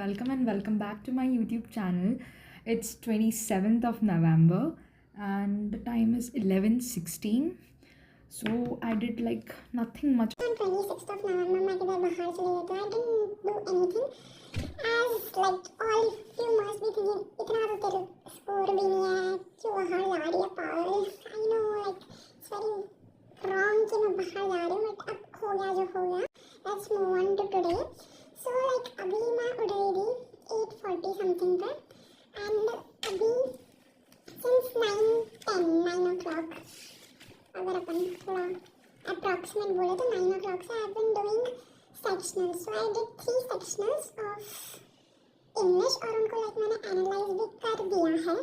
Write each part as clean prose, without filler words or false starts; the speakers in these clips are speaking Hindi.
welcome back to my YouTube channel. It's 27th of November and the time is 11:16. So I did like nothing much. On 26th of November, मैं किधर बाहर चली गई तो I didn't do anything. As like all of you must be thinking, इतना तो तेरे स्कोर भी नहीं है, क्यों बाहर जा रही है पागल? I know like it's very wrong कि मैं बाहर जा रही हूँ, but अब हो गया जो हो गया. Let's move on to today. So like अभी मैं उठ रही थी 8:40 something पे and अभी since 9 o'clock अगर अपन थोड़ा approximate बोले तो 9 o'clock से I've been doing sectionals. So I did 3 sectionals of English और उनको like मैंने analyze भी कर दिया है.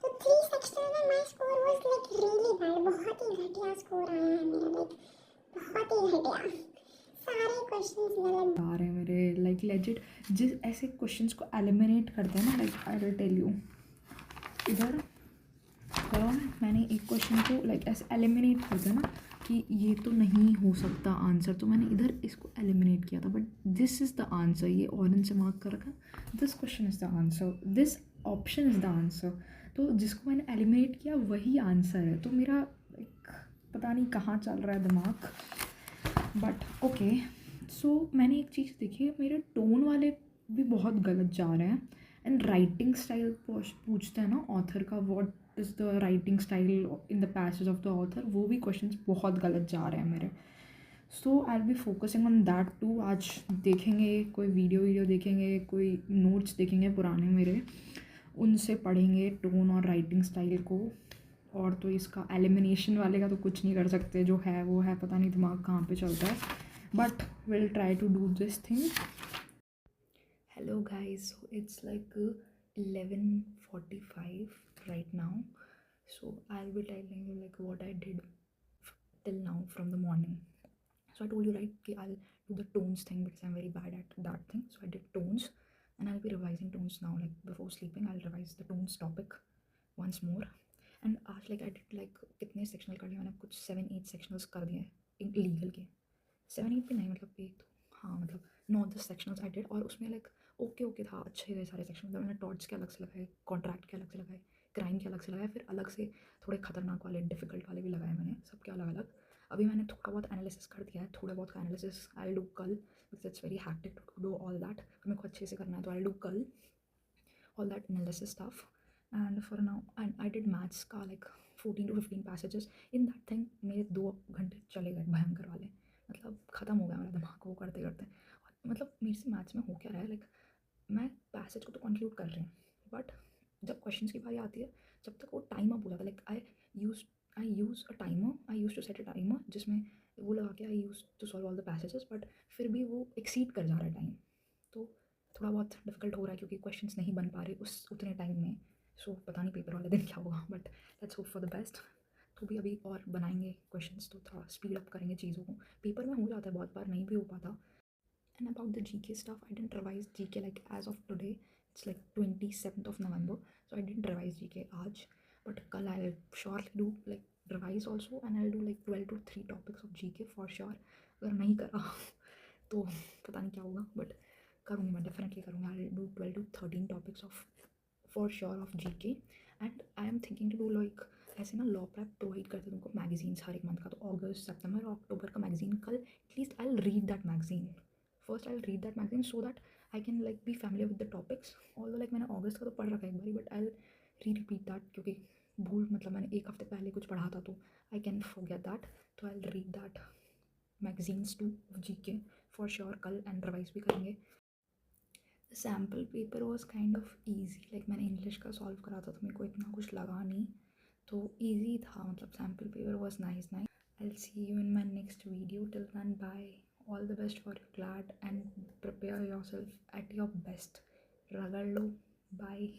तो 3 sectionals में my score was like really bad. बहुत ही घटिया score आया है मेरा, like बहुत ही घटिया. सारे क्वेश्चंस गलत आ रहे हैं मेरे like legit. जिस ऐसे क्वेश्चंस को एलिमिनेट करते हैं ना, like I will tell you. इधर मैंने एक क्वेश्चन को like ऐसे एलिमिनेट कर दिया ना कि ये तो नहीं हो सकता आंसर, तो मैंने इधर इसको एलिमिनेट किया था. But this is the answer, ये ऑरेंज से मार्क कर रखा. This question is the answer, this option is the answer. तो जिसको मैंने एलिमिनेट किया वही आंसर है. तो मेरा एक पता नहीं कहाँ चल रहा है दिमाग. बट ओके, सो मैंने एक चीज़ देखी है, मेरे टोन वाले भी बहुत गलत जा रहे हैं. एंड राइटिंग स्टाइल पूछते हैं ना ऑथर का, what is the writing style in the passage of the author, वो भी क्वेश्चंस बहुत गलत जा रहे हैं मेरे. So I will be focusing on that too. आज देखेंगे कोई वीडियो देखेंगे, कोई नोट्स देखेंगे पुराने मेरे, उनसे पढ़ेंगे टोन और राइटिंग स्टाइल को. और तो इसका एलिमिनेशन वाले का तो कुछ नहीं कर सकते, जो है वो है, पता नहीं दिमाग कहाँ पे चलता है. But will try to do this thing. Hello guys, so it's like 11:45 right now. So I'll be telling you like what I did till now from the morning. So I told you right कि I'll do the tones thing because I'm very bad at that thing. So I did tones and I'll be revising tones now. Like before sleeping I'll revise the tones topic once more. And आज like I did like कितने sectional कर लिए मैंने, कुछ 7-8 sectionals कर दिए लीगल के. 7-8 भी नहीं, मतलब एक तो हाँ मतलब 9-10 सेक्शनल्स आई डिड. और उसमें लाइक ओके था, अच्छे थे सारे सेक्शन. मैंने टॉर्ट्स के अलग से लगाए, कॉन्ट्रैक्ट के अलग से लगाए, क्राइम के अलग से लगाए, फिर अलग से थोड़े खतरनाक वाले डिफ़िकल्ट वाले भी लगाए मैंने, सबके अलग अलग. अभी मैंने थोड़ा बहुत एनालिसिस कर दिया है, थोड़ा बहुत का एनालिसिस आई डू कल because it's very hectic to do all that. मेरे को अच्छे से करना है तो आई डू कल all that analysis stuff. And for now and I did maths का like 14 to 15 passages. In that thing मेरे 2 घंटे चले गए भयंकर वाले, मतलब ख़त्म हो गया मेरा दिमाग वो करते करते. मतलब मेरे से मैथ्स में हो क्या रहा है, लाइक मैं पैसेज को तो कंक्लूड कर रही हूँ बट जब क्वेश्चंस की बारी आती है, जब तक वो टाइमर बोला था, like I use a timer, I use to set a timer जिसमें वो लगा के I use to solve all the passages, but फिर भी वो एक्सीड कर जा रहा है टाइम. तो थोड़ा बहुत डिफिकल्ट हो रहा है क्योंकि क्वेश्चंस नहीं बन पा रहे उस उतने टाइम में. सो पता नहीं पेपर वाले दिन क्या होगा, but let's hope for the best. तो भी अभी और बनाएंगे क्वेश्चंस, तो थोड़ा स्पीड अप करेंगे चीज़ों को. पेपर में हो जाता है, बहुत बार नहीं भी हो पाता. And about the GK stuff, I didn't revise GK like as of today. It's like 27th of November, so I didn't revise GK aaj. But kal I'll surely do like revise also, and I'll do like 12 to 3 topics of GK for sure. अगर नहीं करा तो पता नहीं क्या होगा, बट करूँगी मैं, डेफिनेटली करूँगी. I'll do 12 to 13 topics of for sure of GK. And I am thinking to do like ऐसे ना लॉ प्रैप प्रोवाइड करते हैं तुमको मैगजीन्स हर एक मंथ का. तो अगस्त सितंबर और अक्टूबर का मैगजीन कल at least I will read that magazine. First I will read that magazine so that I can like B familiar with the topics. Although like मैंने अगस्त का तो पढ़ रखा है एक बारी, but I will repeat that क्योंकि भूल, मतलब मैंने एक हफ्ते पहले कुछ पढ़ा था तो आई कैन फॉरगेट दैट. तो I will read that magazines too GK for sure कल, एंड रिवाइज भी करेंगे. Sample paper was kind of easy, like मैंने इंग्लिश का सॉल्व करा था तो मेरे को इतना कुछ लगा नहीं, तो ईजी था. मतलब sample paper was nice. I will see you in my next video. Till then bye. All the best for your glad and prepare yourself at your best. Ragad lo. Bye.